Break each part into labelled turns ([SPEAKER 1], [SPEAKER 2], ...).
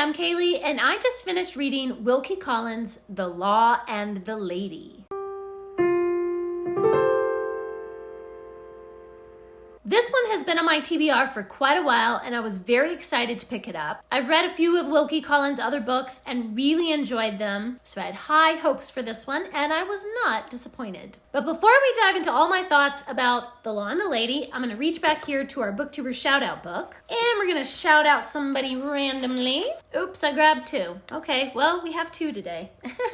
[SPEAKER 1] I'm Kaylee, and I just finished reading Wilkie Collins' The Law and the Lady. This one has been on my TBR for quite a while, and I was very excited to pick it up. I've read a few of Wilkie Collins' other books and really enjoyed them, so I had high hopes for this one, and I was not disappointed. But before we dive into all my thoughts about The Law and the Lady, I'm going to reach back here to our Booktuber Shoutout book, and we're going to shout out somebody randomly. Oops, I grabbed two. Okay, well, we have two today.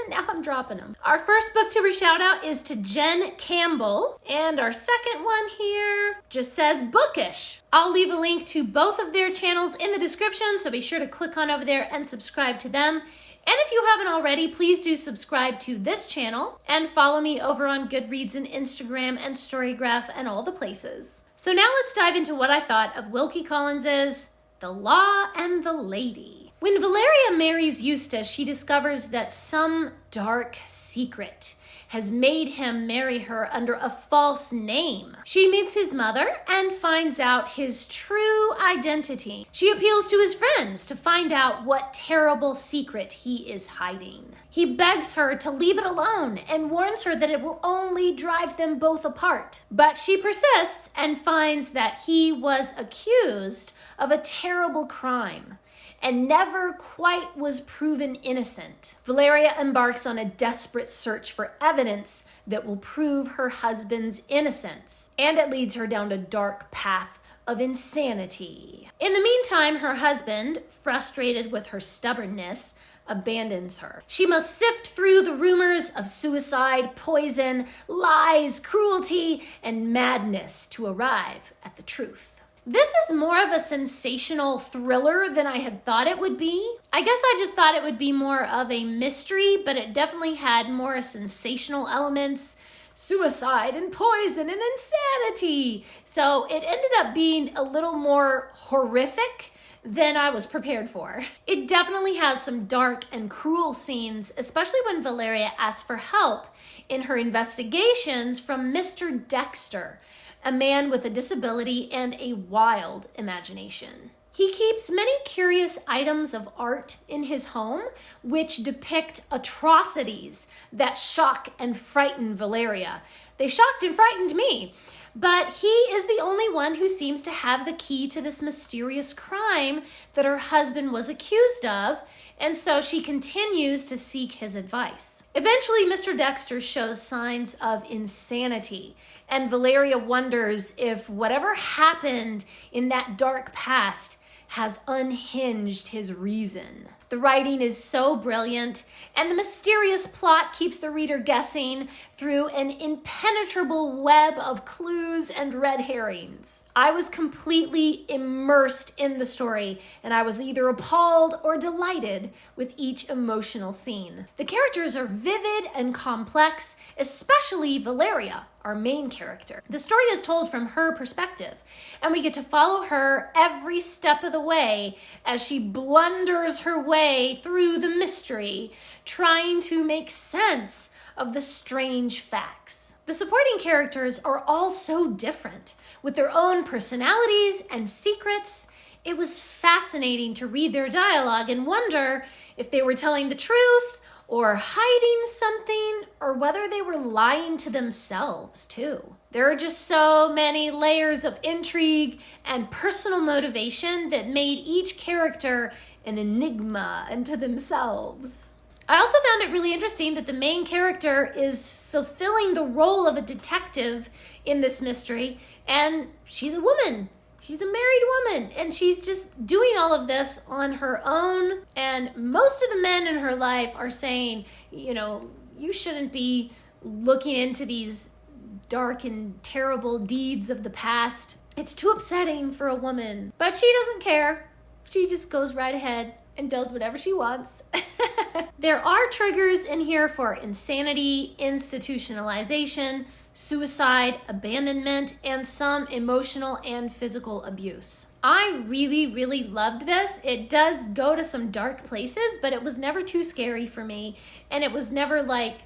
[SPEAKER 1] Now I'm dropping them. Our first Booktuber Shoutout is to Jen Campbell, and our second one here just says Bookish. I'll leave a link to both of their channels in the description, so be sure to click on over there and subscribe to them. And if you haven't already, please do subscribe to this channel and follow me over on Goodreads and Instagram and Storygraph and all the places. So now let's dive into what I thought of Wilkie Collins' The Law and the Lady. When Valeria marries Eustace, she discovers that some dark secret has made him marry her under a false name. She meets his mother and finds out his true identity. She appeals to his friends to find out what terrible secret he is hiding. He begs her to leave it alone and warns her that it will only drive them both apart. But she persists and finds that he was accused of a terrible crime and never quite was proven innocent. Valeria embarks on a desperate search for evidence that will prove her husband's innocence, and it leads her down a dark path of insanity. In the meantime, her husband, frustrated with her stubbornness, abandons her. She must sift through the rumors of suicide, poison, lies, cruelty, and madness to arrive at the truth. This is more of a sensational thriller than I had thought it would be. I guess I just thought it would be more of a mystery, but it definitely had more sensational elements, suicide and poison and insanity. So it ended up being a little more horrific than I was prepared for. It definitely has some dark and cruel scenes, especially when Valeria asks for help in her investigations from Mr. Dexter, a man with a disability and a wild imagination. He keeps many curious items of art in his home, which depict atrocities that shock and frighten Valeria. They shocked and frightened me. But he is the only one who seems to have the key to this mysterious crime that her husband was accused of, and so she continues to seek his advice. Eventually, Mr. Dexter shows signs of insanity, and Valeria wonders if whatever happened in that dark past has unhinged his reason. The writing is so brilliant, and the mysterious plot keeps the reader guessing through an impenetrable web of clues and red herrings. I was completely immersed in the story, and I was either appalled or delighted with each emotional scene. The characters are vivid and complex, especially Valeria, our main character. The story is told from her perspective, and we get to follow her every step of the way as she blunders her way through the mystery, trying to make sense of the strange facts. The supporting characters are all so different, with their own personalities and secrets. It was fascinating to read their dialogue and wonder if they were telling the truth or hiding something, or whether they were lying to themselves too. There are just so many layers of intrigue and personal motivation that made each character an enigma unto themselves. I also found it really interesting that the main character is fulfilling the role of a detective in this mystery, and she's a woman. She's a married woman, and she's just doing all of this on her own. And most of the men in her life are saying, you know, you shouldn't be looking into these dark and terrible deeds of the past. It's too upsetting for a woman. But she doesn't care. She just goes right ahead and does whatever she wants. There are triggers in here for insanity, institutionalization, suicide, abandonment, and some emotional and physical abuse. I really, really loved this. It does go to some dark places, but it was never too scary for me, and it was never like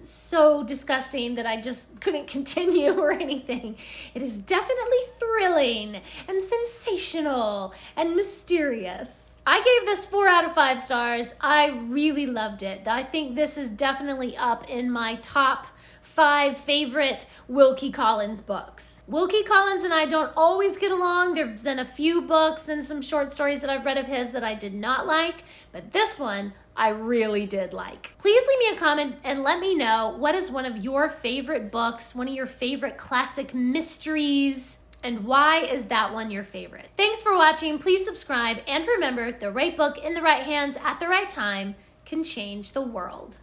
[SPEAKER 1] so disgusting that I just couldn't continue or anything. It is definitely thrilling and sensational and mysterious. I gave this 4 out of 5 stars. I really loved it. I think this is definitely up in my top 5 favorite Wilkie Collins books. Wilkie Collins and I don't always get along. There have been a few books and some short stories that I've read of his that I did not like, but this one I really did like. Please leave me a comment and let me know what is one of your favorite books, one of your favorite classic mysteries, and why is that one your favorite? Thanks for watching. Please subscribe, and remember, the right book in the right hands at the right time can change the world.